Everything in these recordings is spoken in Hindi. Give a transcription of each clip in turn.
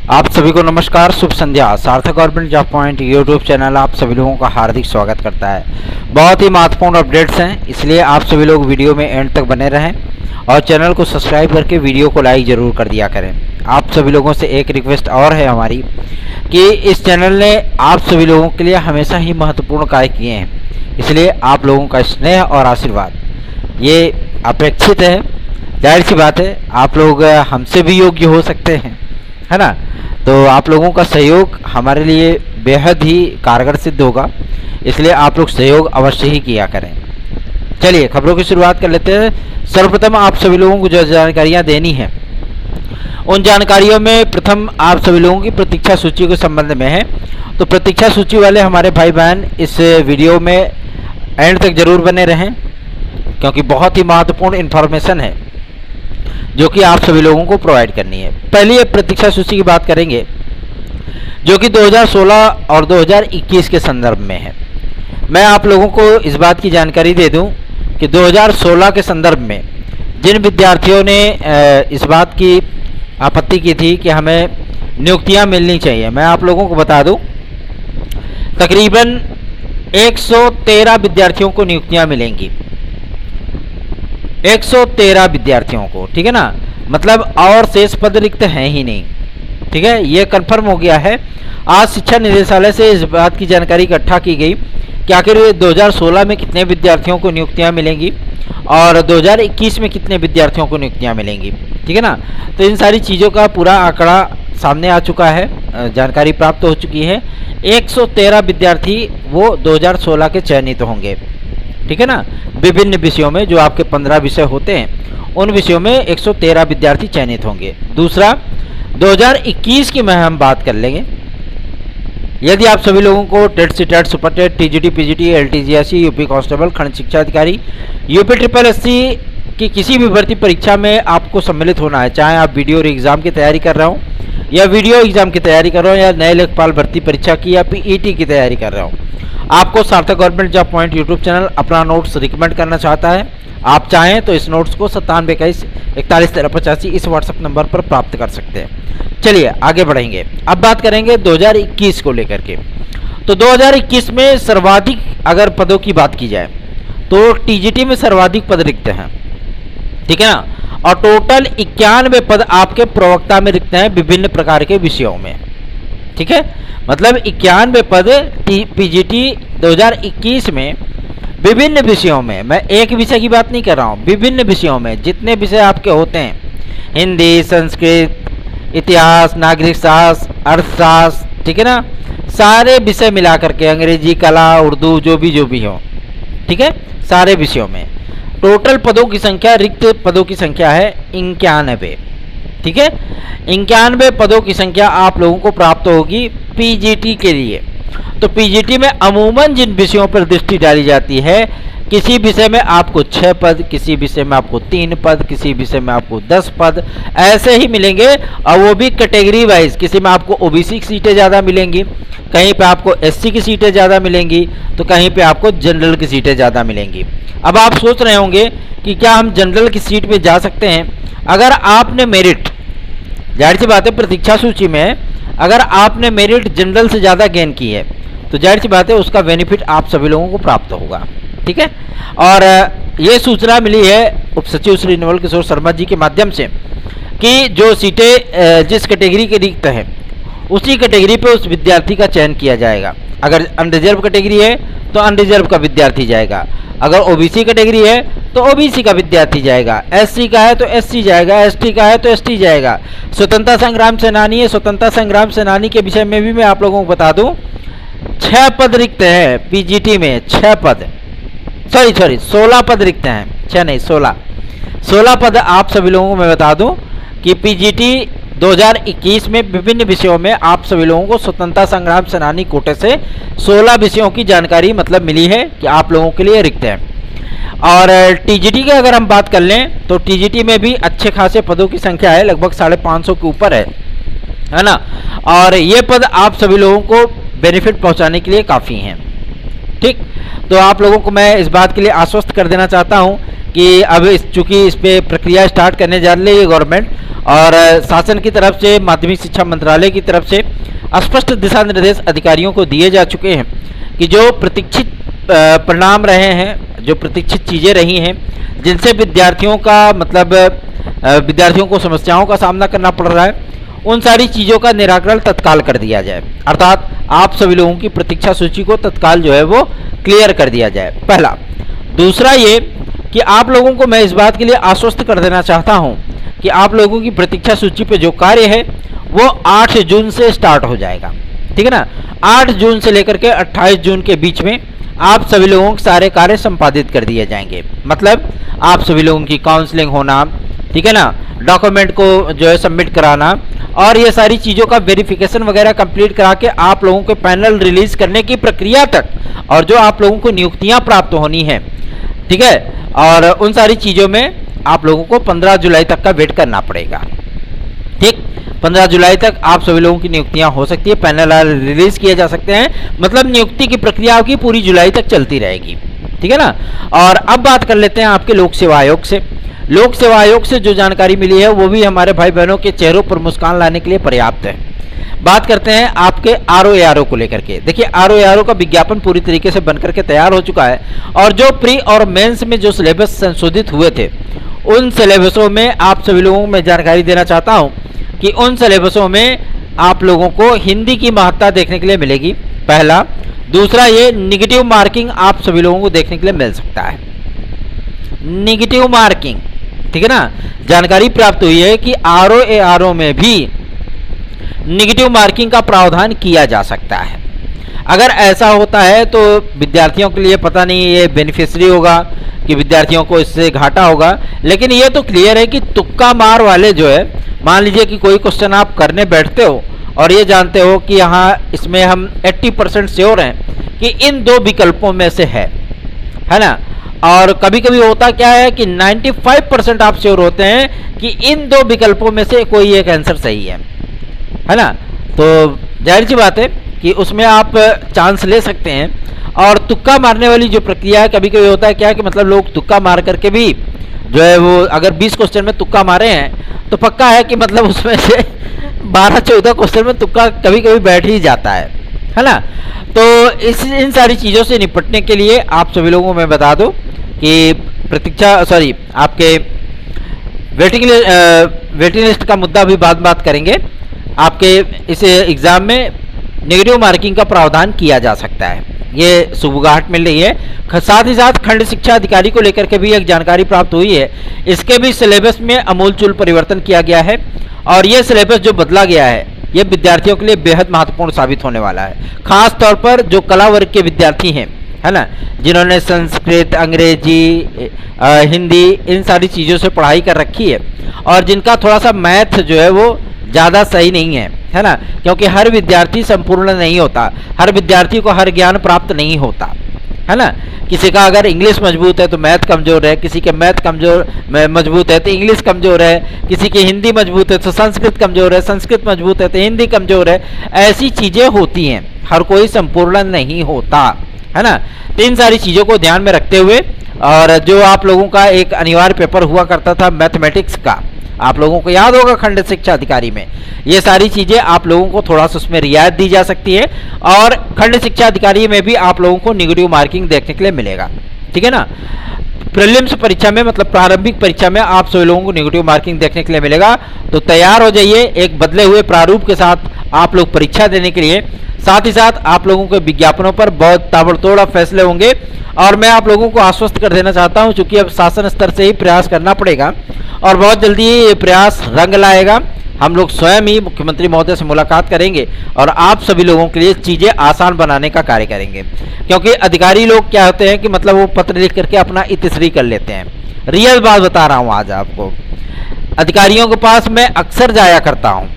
आप सभी को नमस्कार, शुभ संध्या। सार्थक government job point YouTube channel आप सभी लोगों का हार्दिक स्वागत करता है। बहुत ही महत्वपूर्ण अपडेट्स हैं, इसलिए आप सभी लोग वीडियो में एंड तक बने रहें और चैनल को सब्सक्राइब करके वीडियो को लाइक ज़रूर कर दिया करें। आप सभी लोगों से एक रिक्वेस्ट और है हमारी कि इस चैनल ने आप सभी लोगों के लिए हमेशा ही महत्वपूर्ण कार्य किए हैं, इसलिए आप लोगों का स्नेह और आशीर्वाद ये अपेक्षित है। जाहिर सी बात है, आप लोग हमसे भी योग्य हो सकते हैं, है ना। तो आप लोगों का सहयोग हमारे लिए बेहद ही कारगर सिद्ध होगा, इसलिए आप लोग सहयोग अवश्य ही किया करें। चलिए खबरों की शुरुआत कर लेते हैं। सर्वप्रथम आप सभी लोगों को जो जानकारियां देनी है, उन जानकारियों में प्रथम आप सभी लोगों की प्रतीक्षा सूची के संबंध में है। तो प्रतीक्षा सूची वाले हमारे भाई बहन इस वीडियो में एंड तक जरूर बने रहें, क्योंकि बहुत ही महत्वपूर्ण इन्फॉर्मेशन है जो कि आप सभी लोगों को प्रोवाइड करनी है। पहली प्रतीक्षा सूची की बात करेंगे जो कि 2016 और 2021 के संदर्भ में है। मैं आप लोगों को इस बात की जानकारी दे दूं कि 2016 के संदर्भ में जिन विद्यार्थियों ने इस बात की आपत्ति की थी कि हमें नियुक्तियां मिलनी चाहिए, मैं आप लोगों को बता दूं तकरीबन 113 विद्यार्थियों को नियुक्तियां मिलेंगी। 113 विद्यार्थियों को, ठीक है ना। मतलब और शेष पद रिक्त हैं ही नहीं, ठीक है, ये कंफर्म हो गया है। आज शिक्षा निदेशालय से इस बात की जानकारी इकट्ठा की गई कि आखिर 2016 में कितने विद्यार्थियों को नियुक्तियां मिलेंगी और 2021 में कितने विद्यार्थियों को नियुक्तियां मिलेंगी, ठीक है ना। तो इन सारी चीज़ों का पूरा आंकड़ा सामने आ चुका है, जानकारी प्राप्त हो चुकी है। 113 विद्यार्थी वो 2016 के चयनित होंगे, ठीक है ना। विभिन्न विषयों में जो आपके 15 विषय होते हैं, उन विषयों में 113 विद्यार्थी चयनित होंगे। दूसरा, 2021 की मैं हम बात कर लेंगे। यदि आप सभी लोगों को TET CTET super TET TGT PGT LTGSC UP constable खंड शिक्षा अधिकारी यूपी ट्रिपल एससी की किसी भी भर्ती परीक्षा में आपको सम्मिलित होना है, चाहे आप वीडियो एग्जाम की तैयारी कर रहे हो या वीडियो एग्जाम की तैयारी कर रहे हो या नए लेखपाल भर्ती परीक्षा की या पीईटी की तैयारी कर रहे हो, आपको सार्थक government job point YouTube channel अपना नोट्स रिकमेंड करना चाहता है। आप चाहें तो इस नोट्स को 9721411385 इस व्हाट्सएप नंबर पर प्राप्त कर सकते हैं। चलिए आगे बढ़ेंगे। अब बात करेंगे 2021 को लेकर के। तो 2021 में सर्वाधिक अगर पदों की बात की जाए तो टीजीटी में सर्वाधिक पद रिक्त हैं, ठीक है ना। और टोटल 91 पद आपके प्रवक्ता में रिक्त हैं विभिन्न प्रकार के विषयों में, ठीक है। मतलब 91 पद पीजीटी 2021 में विभिन्न विषयों में, मैं एक विषय की बात नहीं कर रहा हूँ, विभिन्न विषयों में जितने विषय आपके होते हैं, हिंदी, संस्कृत, इतिहास, नागरिक शास्त्र, अर्थशास्त्र, ठीक है ना, सारे विषय मिला करके, अंग्रेजी, कला, उर्दू, जो भी हो, ठीक है, सारे विषयों में टोटल पदों की संख्या, रिक्त पदों की संख्या है 91, ठीक है। 91 पदों की संख्या आप लोगों को प्राप्त होगी पीजीटी के लिए। तो पीजीटी में अमूमन जिन विषयों पर दृष्टि डाली जाती है, किसी विषय में आपको 6 पद, किसी विषय में आपको 3 पद, किसी विषय में आपको 10 पद ऐसे ही मिलेंगे, और वो भी कैटेगरी वाइज। किसी में आपको ओबीसी की सीटें ज़्यादा मिलेंगी, कहीं पे आपको एससी की सीटें ज़्यादा मिलेंगी, तो कहीं पे आपको जनरल की सीटें ज़्यादा मिलेंगी। अब आप सोच रहे होंगे कि क्या हम जनरल की सीट पे जा सकते हैं? अगर आपने मेरिट, जाहिर सी बात है प्रतीक्षा सूची में अगर आपने मेरिट जनरल से ज़्यादा गेन की है तो जाहिर सी बात है उसका बेनिफिट आप सभी लोगों को प्राप्त होगा, ठीक है। और ये सूचना मिली है उप सचिव श्री नवल किशोर शर्मा जी के माध्यम से कि जो सीटें जिस कैटेगरी के रिक्त हैं उसी कैटेगरी पे उस विद्यार्थी का चयन किया जाएगा। अगर अनरिजर्व कैटेगरी है तो अनरिजर्व का विद्यार्थी जाएगा, अगर ओबीसी कैटेगरी है तो ओबीसी का विद्यार्थी जाएगा, एससी का है तो एससी जाएगा, एसटी का है तो एसटी जाएगा। स्वतंत्रता संग्राम सेनानी है, स्वतंत्रता संग्राम सेनानी के विषय में भी मैं आप लोगों को बता दूं 6 पद रिक्त हैं पीजीटी में, 6 पद, सॉरी 16 पद रिक्त हैं, 6 नहीं 16 पद आप सभी लोगों को मैं बता दूं कि पीजीटी 2021 में विभिन्न विषयों में आप सभी लोगों को स्वतंत्रता संग्राम सेनानी कोटे से 16 विषयों की जानकारी मतलब मिली है कि आप लोगों के लिए रिक्त है। और टीजीटी की अगर हम बात कर लें तो टीजीटी में भी अच्छे खासे पदों की संख्या है, लगभग 550 के ऊपर है ना। और ये पद आप सभी लोगों को बेनिफिट पहुंचाने के लिए काफ़ी हैं, ठीक। तो आप लोगों को मैं इस बात के लिए आश्वस्त कर देना चाहता हूं कि अब चूंकि इस पर प्रक्रिया स्टार्ट करने जा रही है गवर्नमेंट, और शासन की तरफ से, माध्यमिक शिक्षा मंत्रालय की तरफ से स्पष्ट दिशा निर्देश अधिकारियों को दिए जा चुके हैं कि जो प्रतीक्षित परिणाम रहे हैं, जो प्रतीक्षित चीज़ें रही हैं, जिनसे विद्यार्थियों को समस्याओं का सामना करना पड़ रहा है, उन सारी चीज़ों का निराकरण तत्काल कर दिया जाए। अर्थात आप सभी लोगों की प्रतीक्षा सूची को तत्काल जो है वो क्लियर कर दिया जाए, पहला। दूसरा ये कि आप लोगों को मैं इस बात के लिए आश्वस्त कर देना चाहता हूं कि आप लोगों की प्रतीक्षा सूची पे जो कार्य है वो 8 जून से स्टार्ट हो जाएगा, ठीक है ना। 8 जून से लेकर के 28 जून के बीच में आप सभी लोगों के सारे कार्य संपादित कर दिए जाएंगे। मतलब आप सभी लोगों की काउंसलिंग होना, ठीक है ना, डॉक्यूमेंट को जो है सबमिट कराना, और ये सारी चीज़ों का वेरिफिकेशन वगैरह कंप्लीट करा के आप लोगों के पैनल रिलीज करने की प्रक्रिया तक, और जो आप लोगों को नियुक्तियां प्राप्त होनी है, ठीक है, और उन सारी चीज़ों में आप लोगों को 15 जुलाई तक का वेट करना पड़ेगा। ठीक, 15 जुलाई तक आप सभी लोगों की नियुक्तियां हो सकती है, पैनल रिलीज किए जा सकते हैं। मतलब नियुक्ति की प्रक्रिया की पूरी जुलाई तक चलती रहेगी, ठीक है ना। और अब बात कर लेते हैं आपके लोक सेवा आयोग से। लोक सेवा आयोग से जो जानकारी मिली है वो भी हमारे भाई बहनों के चेहरों पर मुस्कान लाने के लिए पर्याप्त है। बात करते हैं आपके RO को लेकर के। देखिए, RO का विज्ञापन पूरी तरीके से बनकर के तैयार हो चुका है, और जो प्री और मेंस में जो सिलेबस संशोधित हुए थे, उन सिलेबसों में आप सभी लोगों को मैं जानकारी देना चाहता हूं कि उन सिलेबसों में आप लोगों को हिंदी की महत्ता देखने के लिए मिलेगी, पहला। दूसरा, ये निगेटिव मार्किंग आप सभी लोगों को देखने के लिए मिल सकता है, निगेटिव मार्किंग, ठीक है ना। जानकारी प्राप्त हुई है कि RO में भी निगेटिव मार्किंग का प्रावधान किया जा सकता है। अगर ऐसा होता है तो विद्यार्थियों के लिए पता नहीं ये बेनिफिशियरी होगा कि विद्यार्थियों को इससे घाटा होगा, लेकिन ये तो क्लियर है कि तुक्का मार वाले जो है, मान लीजिए कि कोई क्वेश्चन आप करने बैठते हो और ये जानते हो कि यहाँ इसमें हम 80% श्योर हैं कि इन 2 विकल्पों में से है ना। और कभी कभी होता क्या है कि 95% आप श्योर होते हैं कि इन 2 विकल्पों में से कोई एक आंसर सही है ना। तो जाहिर सी बात है कि उसमें आप चांस ले सकते हैं। और तुक्का मारने वाली जो प्रक्रिया है, कभी कभी होता है क्या है कि मतलब लोग तुक्का मार करके भी जो है वो, अगर 20 क्वेश्चन में तुक्का मारे हैं तो पक्का है कि मतलब उसमें से 12-14 क्वेश्चन में तुक्का कभी कभी बैठ ही जाता है ना। तो इन सारी चीज़ों से निपटने के लिए आप सभी लोगों को मैं बता दूं कि आपके वेटिंग लिस्ट का मुद्दा भी बात करेंगे। आपके इस एग्ज़ाम में नेगेटिव मार्किंग का प्रावधान किया जा सकता है, ये सुबुगाहट मिल रही है। साथ ही साथ खंड शिक्षा अधिकारी को लेकर के भी एक जानकारी प्राप्त हुई है, इसके भी सिलेबस में अमूलचूल परिवर्तन किया गया है, और ये सिलेबस जो बदला गया है ये विद्यार्थियों के लिए बेहद महत्वपूर्ण साबित होने वाला है। खास तौर पर जो कला वर्ग के विद्यार्थी हैं, है ना, जिन्होंने संस्कृत, अंग्रेजी, हिंदी, इन सारी चीज़ों से पढ़ाई कर रखी है, और जिनका थोड़ा सा मैथ जो है वो ज़्यादा सही नहीं है ना, क्योंकि हर विद्यार्थी संपूर्ण नहीं होता, हर विद्यार्थी को हर ज्ञान प्राप्त नहीं होता, है ना। किसी का अगर इंग्लिश मजबूत है तो मैथ कमज़ोर है, किसी के मैथ मजबूत है तो इंग्लिश कमज़ोर है, किसी की हिंदी मजबूत है तो संस्कृत कमज़ोर है, संस्कृत मजबूत है तो हिंदी कमज़ोर है। ऐसी चीज़ें होती हैं, हर कोई संपूर्ण नहीं होता, है ना। तो इन सारी चीज़ों को ध्यान में रखते हुए, और जो आप लोगों का एक अनिवार्य पेपर हुआ करता था मैथमेटिक्स का, आप लोगों को याद होगा खंड शिक्षा अधिकारी में, ये सारी चीज़ें आप लोगों को थोड़ा सा उसमें रियायत दी जा सकती है, और खंड शिक्षा अधिकारी में भी आप लोगों को नेगेटिव मार्किंग देखने के लिए मिलेगा, ठीक है ना। प्रीलिम्स परीक्षा में, मतलब प्रारंभिक परीक्षा में आप सभी लोगों को नेगेटिव मार्किंग देखने के लिए मिलेगा। तो तैयार हो जाइए एक बदले हुए प्रारूप के साथ आप लोग परीक्षा देने के लिए। साथ ही साथ आप लोगों के विज्ञापनों पर बहुत ताबड़तोड़ फैसले होंगे, और मैं आप लोगों को आश्वस्त कर देना चाहता हूं, क्योंकि अब शासन स्तर से ही प्रयास करना पड़ेगा, और बहुत जल्दी ये प्रयास रंग लाएगा। हम लोग स्वयं ही मुख्यमंत्री महोदय से मुलाकात करेंगे और आप सभी लोगों के लिए चीज़ें आसान बनाने का कार्य करेंगे। क्योंकि अधिकारी लोग क्या होते हैं कि मतलब वो पत्र लिख करके अपना इतिश्री कर लेते हैं। रियल बात बता रहा हूँ आज आपको, अधिकारियों के पास मैं अक्सर जाया करता हूँ,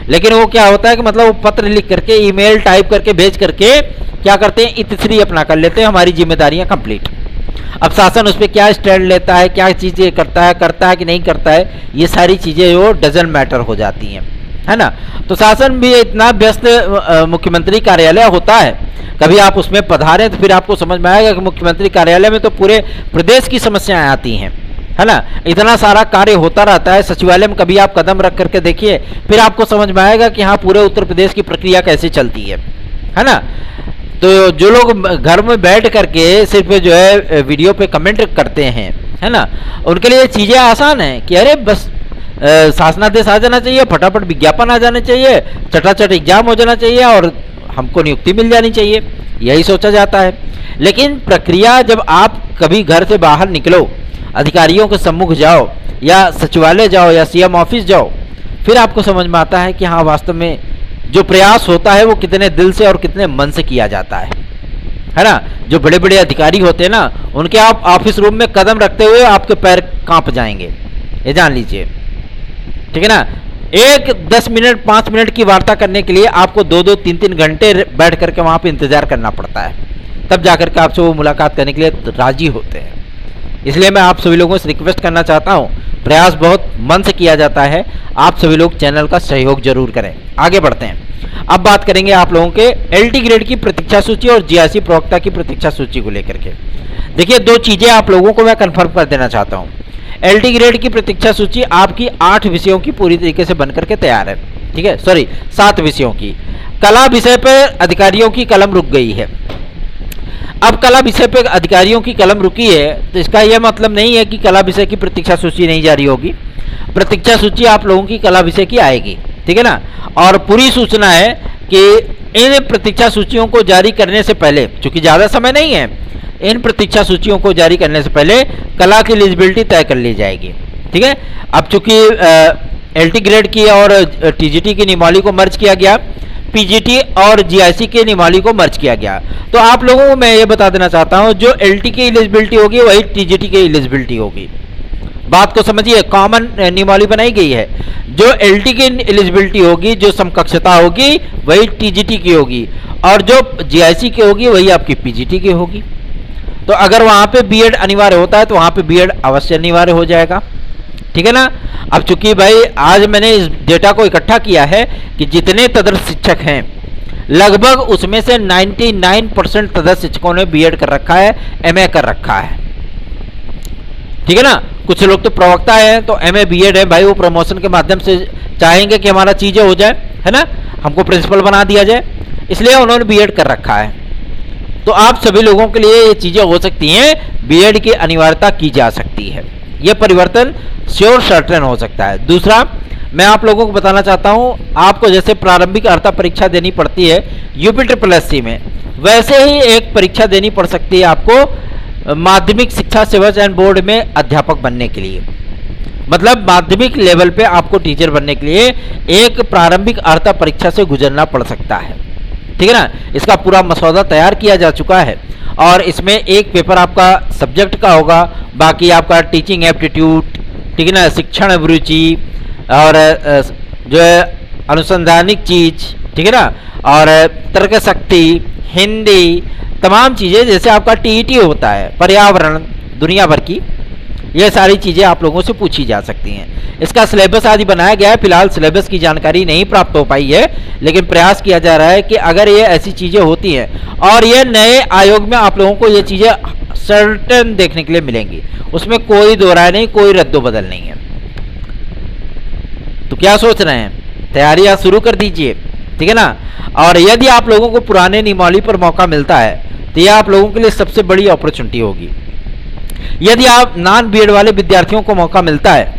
लेकिन वो क्या होता है कि मतलब वो पत्र लिख करके, ईमेल टाइप करके भेज करके क्या करते हैं, इतिश्री अपना कर लेते हैं, हमारी जिम्मेदारियां कंप्लीट। अब शासन उस पर क्या स्टैंड लेता है, क्या चीज़ें करता है कि नहीं करता है, ये सारी चीज़ें वो डजन मैटर हो जाती हैं, है ना। तो शासन भी इतना व्यस्त मुख्यमंत्री कार्यालय होता है, कभी आप उसमें पधारें तो फिर आपको समझ में आएगा कि मुख्यमंत्री कार्यालय में तो पूरे प्रदेश की समस्याएं आती हैं, है ना। इतना सारा कार्य होता रहता है सचिवालय में, कभी आप कदम रख करके देखिए, फिर आपको समझ में आएगा कि हाँ पूरे उत्तर प्रदेश की प्रक्रिया कैसे चलती है ना। तो जो लोग घर में बैठ करके सिर्फ जो है वीडियो पे कमेंट करते हैं, है ना, उनके लिए चीज़ें आसान है कि अरे बस शासनादेश आ जाना चाहिए, फटाफट विज्ञापन आ जाने चाहिए, चटाचट एग्जाम हो जाना चाहिए और हमको नियुक्ति मिल जानी चाहिए, यही सोचा जाता है। लेकिन प्रक्रिया, जब आप कभी घर से बाहर निकलो, अधिकारियों के सम्मुख जाओ या सचिवालय जाओ या सीएम ऑफिस जाओ, फिर आपको समझ में आता है कि हाँ वास्तव में जो प्रयास होता है वो कितने दिल से और कितने मन से किया जाता है ना। जो बड़े बड़े अधिकारी होते हैं ना, उनके आप ऑफिस रूम में कदम रखते हुए आपके पैर कांप जाएंगे, ये जान लीजिए, ठीक है ना। एक 10 मिनट 5 मिनट की वार्ता करने के लिए आपको 2-2 3-3 घंटे बैठ करके वहां पे इंतजार करना पड़ता है, तब जाकर के आपसे वो मुलाकात करने के लिए राजी होते हैं। इसलिए मैं आप सभी लोगों से रिक्वेस्ट करना चाहता हूं, प्रयास बहुत मन से किया जाता है, आप सभी लोग चैनल का सहयोग जरूर करें। आगे बढ़ते हैं, अब बात करेंगे आप लोगों के एलटी ग्रेड की प्रतीक्षा सूची और जीआईसी प्रवक्ता की प्रतीक्षा सूची को लेकर के। देखिए, दो चीजें आप लोगों को मैं कंफर्म कर देना चाहता हूं। एलटी ग्रेड की प्रतीक्षा सूची आपकी 8 विषयों की पूरी तरीके से बनकर के तैयार है, ठीक है, सॉरी 7 विषयों की। कला विषय पर अधिकारियों की कलम रुक गई है। अब कला विषय पे अधिकारियों की कलम रुकी है तो इसका यह मतलब नहीं है कि कला विषय की प्रतीक्षा सूची नहीं जारी होगी। प्रतीक्षा सूची आप लोगों की कला विषय की आएगी, ठीक है ना। और पूरी सूचना है कि इन प्रतीक्षा सूचियों को जारी करने से पहले, चूंकि ज़्यादा समय नहीं है, इन प्रतीक्षा सूचियों को जारी करने से पहले कला की एलिजिबिलिटी तय कर ली जाएगी, ठीक है। अब चूंकि एलटी ग्रेड की और टीजीटी की नियमावली को मर्ज किया गया, पीजीटी और जीआईसी के नियमावली को मर्ज किया गया, तो आप लोगों को मैं ये बता देना चाहता हूं, जो एलटी की एलिजिबिलिटी होगी वही टीजीटी की एलिजिबिलिटी होगी। बात को समझिए, कॉमन नियमावली बनाई गई है। जो एलटी की एलिजिबिलिटी होगी, जो समकक्षता होगी वही टीजीटी की होगी, और जो जीआईसी की होगी वही आपकी पीजीटी की होगी। तो अगर वहां पे बीएड अनिवार्य होता है तो वहां पे बीएड अवश्य अनिवार्य हो जाएगा, ठीक है ना। अब चूंकि भाई आज मैंने इस डेटा को इकट्ठा किया है कि जितने तदर्थ शिक्षक हैं, लगभग उसमें से 99% तदर्थ शिक्षकों ने बीएड कर रखा है, एमए कर रखा है, ठीक है ना। कुछ लोग तो प्रवक्ता हैं तो एमए बीएड है, भाई वो प्रमोशन के माध्यम से चाहेंगे कि हमारा चीजें हो जाए, है ना, हमको प्रिंसिपल बना दिया जाए, इसलिए उन्होंने बीएड कर रखा है। तो आप सभी लोगों के लिए ये चीजें हो सकती हैं, बीएड की अनिवार्यता की जा सकती है, यह परिवर्तन श्योर सर्टेन हो सकता है। दूसरा, मैं आप लोगों को बताना चाहता हूं, आपको जैसे प्रारंभिक अर्हता परीक्षा देनी पड़ती है यूपी SSC में, वैसे ही एक परीक्षा देनी पड़ सकती है आपको माध्यमिक शिक्षा सेवा चयन बोर्ड में अध्यापक बनने के लिए। मतलब माध्यमिक लेवल पे आपको टीचर बनने के लिए एक प्रारंभिक अर्हता परीक्षा से गुजरना पड़ सकता है, ठीक है ना। इसका पूरा मसौदा तैयार किया जा चुका है और इसमें एक पेपर आपका सब्जेक्ट का होगा, बाकी आपका टीचिंग एप्टीट्यूड, ठीक है ना, शिक्षण अभिरुचि और जो है अनुसंधानिक चीज, ठीक है ना, और तर्क शक्ति, हिंदी, तमाम चीज़ें, जैसे आपका टीईटी होता है, पर्यावरण, दुनिया भर की ये सारी चीज़ें आप लोगों से पूछी जा सकती हैं। इसका सिलेबस आदि बनाया गया है, फिलहाल सिलेबस की जानकारी नहीं प्राप्त हो पाई है, लेकिन प्रयास किया जा रहा है कि अगर ये ऐसी चीज़ें होती हैं और ये नए आयोग में आप लोगों को ये चीज़ें सर्टेन देखने के लिए मिलेंगी, उसमें कोई दो राय नहीं, कोई रद्दोबदल नहीं है। तो क्या सोच रहे हैं, तैयारियां शुरू कर दीजिए, ठीक है ना। और यदि आप लोगों को पुराने नियमावली पर मौका मिलता है तो यह आप लोगों के लिए सबसे बड़ी अपॉर्चुनिटी होगी। यदि आप नॉन बीएड वाले विद्यार्थियों को मौका मिलता है,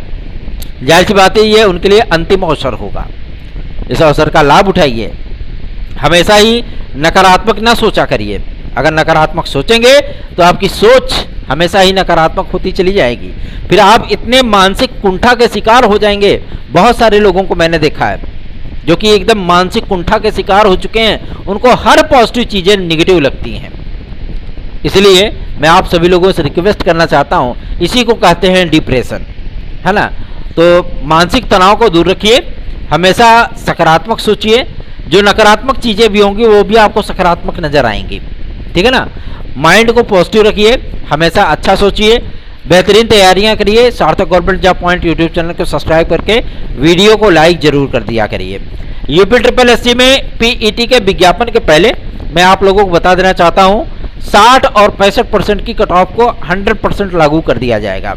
जाहिर सी बात है ये उनके लिए अंतिम अवसर होगा, इस अवसर का लाभ उठाइए। हमेशा ही नकारात्मक ना सोचा करिए, अगर नकारात्मक सोचेंगे तो आपकी सोच हमेशा ही नकारात्मक होती चली जाएगी, फिर आप इतने मानसिक कुंठा के शिकार हो जाएंगे। बहुत सारे लोगों को मैंने देखा है जो कि एकदम मानसिक कुंठा के शिकार हो चुके हैं, उनको हर पॉजिटिव चीजें निगेटिव लगती हैं। इसलिए मैं आप सभी लोगों से रिक्वेस्ट करना चाहता हूं, इसी को कहते हैं डिप्रेशन, है ना। तो मानसिक तनाव को दूर रखिए, हमेशा सकारात्मक सोचिए, जो नकारात्मक चीजें भी होंगी वो भी आपको सकारात्मक नजर आएंगी, ठीक है ना। माइंड को पॉजिटिव रखिए, हमेशा अच्छा सोचिए, बेहतरीन तैयारियां करिए। सार्थक government job point YouTube channel को सब्सक्राइब करके वीडियो को लाइक जरूर कर दिया करिए। यूपी SSC में पीईटी के विज्ञापन के पहले मैं आप लोगों को बता देना चाहता हूं, 60 और 65% की कट ऑफ को 100% लागू कर दिया जाएगा।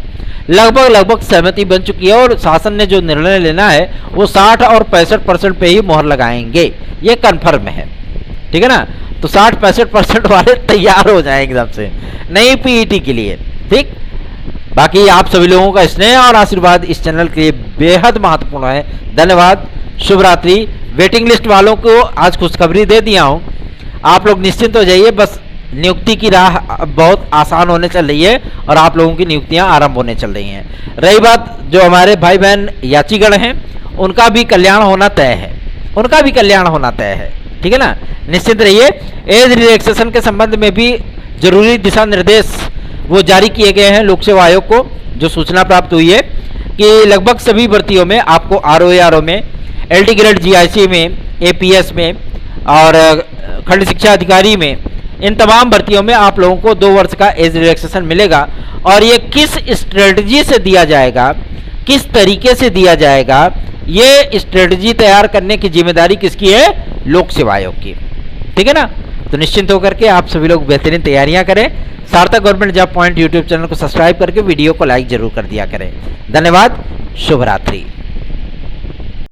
लगभग सहमति बन चुकी है और शासन ने जो निर्णय लेना है वो 60 और 65% पे ही मोहर लगाएंगे, ये कन्फर्म है। ठीक है ना, तो 60-65% वाले तैयार हो जाए एकदम से नई पीईटी के लिए। ठीक, बाकी आप सभी लोगों का स्नेह और आशीर्वाद इस चैनल के लिए बेहद महत्वपूर्ण है। धन्यवाद, शुभ रात्रि। वेटिंग लिस्ट वालों को आज खुशखबरी दे दिया हूँ, आप लोग निश्चिंत हो जाइए। बस नियुक्ति की राह बहुत आसान होने चल रही है और आप लोगों की नियुक्तियां आरंभ होने चल रही हैं। रही बात जो हमारे भाई बहन याचीगण हैं, उनका भी कल्याण होना तय है, उनका भी कल्याण होना तय है। ठीक है ना, निश्चिंत रहिए। एज रिलैक्सेशन के संबंध में भी जरूरी दिशा निर्देश वो जारी किए गए हैं लोक सेवा आयोग को। जो सूचना प्राप्त हुई है कि लगभग सभी भर्तियों में आपको RO में, LD ग्रेड GIC में, APS में और खंड शिक्षा अधिकारी में, इन तमाम भर्तियों में आप लोगों को 2 वर्ष का एज रिलैक्सेशन मिलेगा। और ये किस स्ट्रेटजी से दिया जाएगा, किस तरीके से दिया जाएगा, ये स्ट्रेटजी तैयार करने की जिम्मेदारी किसकी है? लोक सेवा आयोग की। ठीक है ना, तो निश्चिंत होकर के आप सभी लोग बेहतरीन तैयारियां करें। सार्थक government job point YouTube channel को सब्सक्राइब करके वीडियो को लाइक जरूर कर दिया करें। धन्यवाद, शुभ रात्रि।